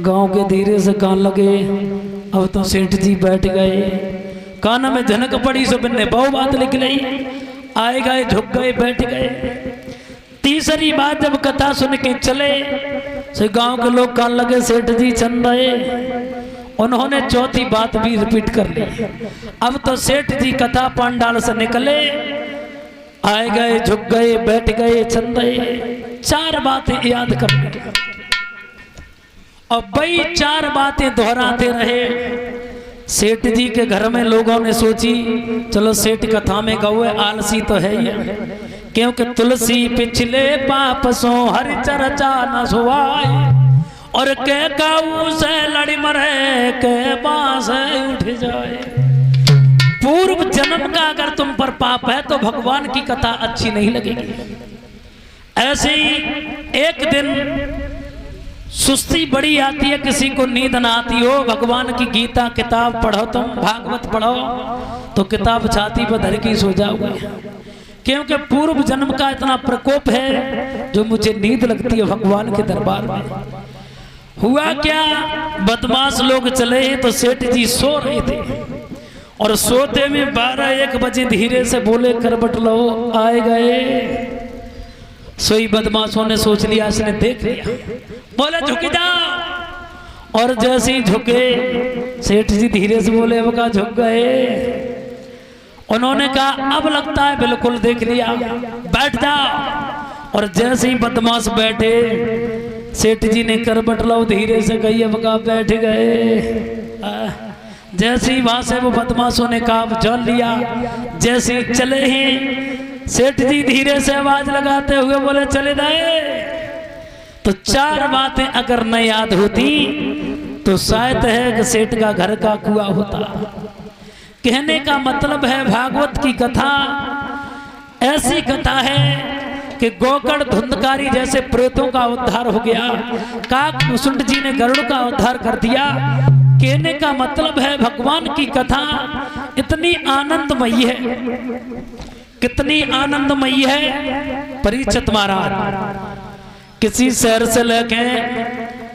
गांव के धीरे से कान लगे। अब तो सेठ जी बैठ गए, कान में झनक पड़ी, सो बिन्ने बहु बात लिख ली। आए गए, झुक गए, बैठ गए। तीसरी बात जब कथा सुन के चले, सो गांव के लोग कान लगे, सेठ जी चल रहे। उन्होंने चौथी बात भी रिपीट कर ली। अब तो सेठ जी कथा पंडाल से निकले, आए गए, झुक गए, बैठ गए, चल रहे। चार बातें याद कर ली और वही चार बातें दोहराते रहे। सेठ जी के घर में लोगों ने सोची चलो सेठ कथा में गए, आलसी तो है ही, क्योंकि तुलसी पिछले पाप सो हरि चर्चा न सुहाए, और के काऊ से लड़ी मरे के बांस उठ जाए। पूर्व जन्म का अगर तुम पर पाप है तो भगवान की कथा अच्छी नहीं लगेगी। ऐसे ही एक दिन सुस्ती बड़ी आती है, किसी को नींद ना आती हो, भगवान की गीता किताब पढ़ो, तुम भागवत पढ़ो तो किताब छाती पर धर के सो जाओगे, क्योंकि पूर्व जन्म का इतना प्रकोप है जो मुझे नींद लगती है भगवान के दरबार में। हुआ क्या, बदमाश लोग चले तो सेठ जी सो रहे थे, और सोते में 12-1 बजे धीरे से बोले करबट लो, आए गए। सोई बदमाशों ने सोच लिया, इसने देख लिया, बोले झुक जाओ। और जैसे ही झुके, सेठ जी धीरे से बोले वो कहा झुक गए। उन्होंने कहा अब लगता है बिल्कुल देख लिया, बैठ जाओ। और जैसे ही बदमाश बैठे, सेठ जी ने करबट लो धीरे से कही, अब कहा बैठ गए। जैसे ही वहां से वो बदमाशों ने कहा जान लिया, जैसे ही चले ही सेठ जी धीरे से आवाज लगाते हुए बोले चले जाए। तो चार बातें अगर न याद होती तो शायद है कि सेठ का घर का कुआं होता। कहने का मतलब है भागवत की कथा ऐसी कथा है कि गोकर्ण धुंधकारी जैसे प्रेतों का उद्धार हो गया, काक मुसुंड जी ने गरुड़ का उद्धार कर दिया। कहने का मतलब है भगवान की कथा इतनी आनंदमयी है, कितनी आनंदमयी है। परीक्षित महाराज किसी शहर से लेके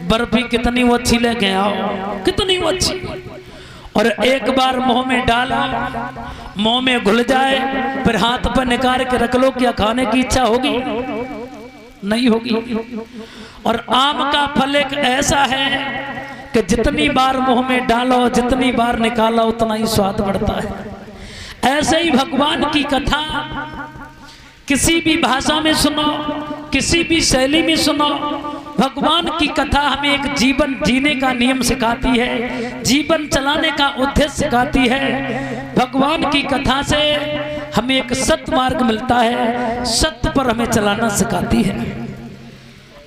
बर्फी कितनी वो अच्छी लेके आओ, कितनी वो अच्छी, और एक बार मुंह में डाला, मुंह में घुल जाए, फिर हाथ पर निकाल के रख लो, क्या खाने की इच्छा होगी? नहीं होगी। और आम का फल एक ऐसा है कि जितनी बार मुंह में डालो, जितनी बार निकालो, उतना ही स्वाद बढ़ता है। ऐसे ही भगवान की कथा किसी भी भाषा में सुनो, किसी भी शैली में सुनो, भगवान की कथा हमें एक जीवन जीने का नियम सिखाती है, जीवन चलाने का उद्देश्य सिखाती है। भगवान की कथा से हमें एक सत्य मार्ग मिलता है, सत्य पर हमें चलाना सिखाती है।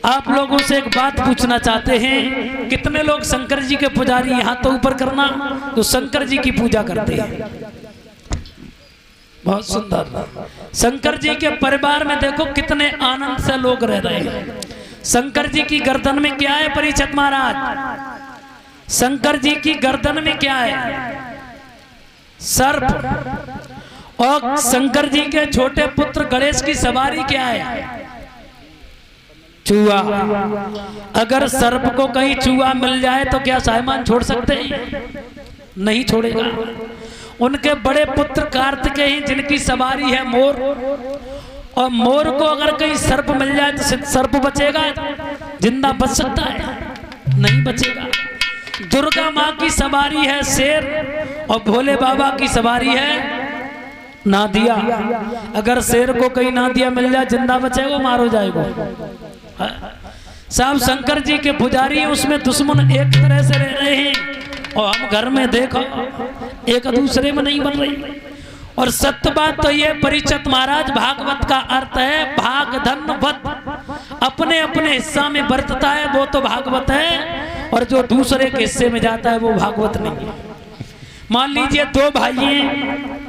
आप लोगों से एक बात पूछना चाहते हैं, कितने लोग शंकर जी के पुजारी, हाथ तो ऊपर करना, तो शंकर जी की पूजा करते हैं? बहुत सुंदर। शंकर जी के परिवार में देखो कितने आनंद से लोग रह रहे हैं। शंकर जी की गर्दन में क्या है परीक्षित महाराज? शंकर जी की गर्दन में क्या है? सर्प। और शंकर जी के छोटे पुत्र गणेश की सवारी क्या है? चूहा। अगर सर्प को कहीं चूहा मिल जाए तो क्या साइमान छोड़ सकते हैं? नहीं छोड़ेगा। उनके बड़े पुत्र कार्तिकेय जिनकी सवारी है मोर, और मोर को अगर कहीं सर्प मिल जाए तो सर्प बचेगा? जिंदा बच सकता है? नहीं बचेगा। दुर्गा माँ की सवारी है शेर, और भोले बाबा की सवारी है नादिया। अगर शेर को कहीं नादिया मिल जाए, जिंदा बचेगा मार हो जाएगा? साहब शंकर जी के पुजारी हैं, उसमें दुश्मन एक तरह से रह रहे हैं, और हम घर में देखो एक दूसरे में नहीं बन रही। और सत्य बात तो ये परीक्षित महाराज, भागवत का अर्थ है भाग धन वत। अपने अपने हिस्सा में बरतता है वो तो भागवत है, और जो दूसरे के हिस्से में जाता है वो भागवत नहीं है। मान लीजिए दो भाई हैं,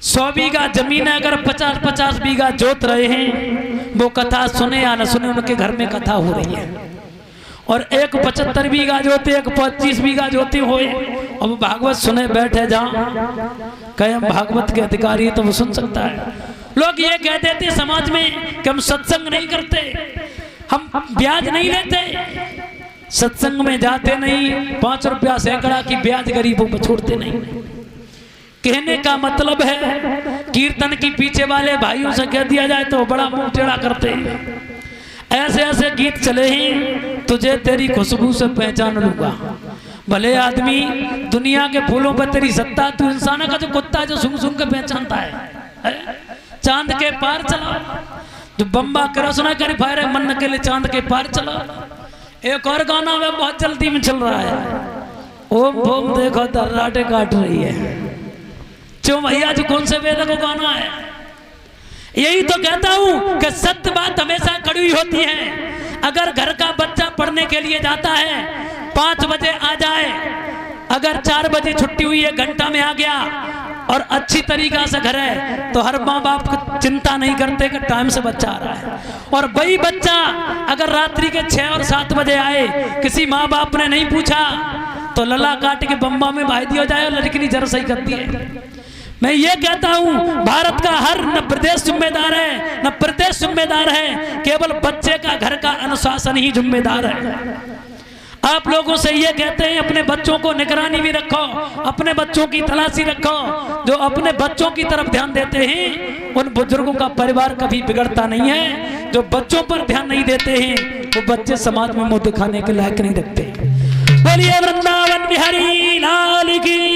100 बीघा जमीन है, अगर 50-50 बीघा जोत रहे हैं, वो कथा सुने या न सुने उनके घर में कथा हो रही है। और एक 75 बीघा जोते, एक 25 बीघा जोते हुए, अब भागवत सुने बैठे जहाँ कहे हम भागवत के अधिकारी, तो वो सुन सकता है। लोग ये कह देते समाज में कि हम सत्संग नहीं करते, हम ब्याज नहीं लेते, सत्संग में जाते नहीं, 5 रुपया सैकड़ा की ब्याज गरीबों को छोड़ते नहीं। कहने का मतलब है कीर्तन की पीछे वाले भाइयों से कह दिया जाए तो बड़ा मुंह टेढ़ा करते हैं। ऐसे ऐसे गीत चले हैं, तुझे तेरी खुशबू से पहचान लूंगा। भले आदमी दुनिया के फूलों पर तेरी सत्ता, तू इंसान का जो कुत्ता जो सूंघ सूंघ के पहचानता है। चांद के पार चला, जो बम्बा कृष्णा कर फायर है, मन के लिए चांद के पार चला। एक और गाना में बहुत जल्दी में चल रहा है, ओम भोम देखो दर्राटे काट रही है। क्यों भैया जी, कौन से वेद को गाना है? यही तो कहता हूं कि सत्य बात हमेशा कड़वी होती है। अगर घर का बच्चा पढ़ने के लिए जाता है, 5 बजे आ जाए, अगर 4 बजे छुट्टी हुई है, घंटा में आ गया और अच्छी तरीका से घर है, तो हर माँ बाप चिंता नहीं करते कि टाइम से बच्चा आ रहा है। और वही बच्चा अगर रात्रि के 6 और 7 बजे आए, किसी माँ बाप ने नहीं पूछा, तो लला काट के बम्बा में भाई दिया जाए और लड़की जरा सही करती है। मैं ये कहता हूं, भारत का हर न प्रदेश जिम्मेदार है न प्रदेश जिम्मेदार है, केवल बच्चे का घर का अनुशासन ही जिम्मेदार है। आप लोगों से ये कहते हैं अपने बच्चों को निगरानी भी रखो, अपने बच्चों की तलाशी रखो। जो अपने बच्चों की तरफ ध्यान देते हैं उन बुजुर्गों का परिवार कभी बिगड़ता नहीं है। जो बच्चों पर ध्यान नहीं देते हैं वो बच्चे समाज में मुंह दिखाने के लायक नहीं रखते। बोलिए वृंदावन बिहारी लाल की।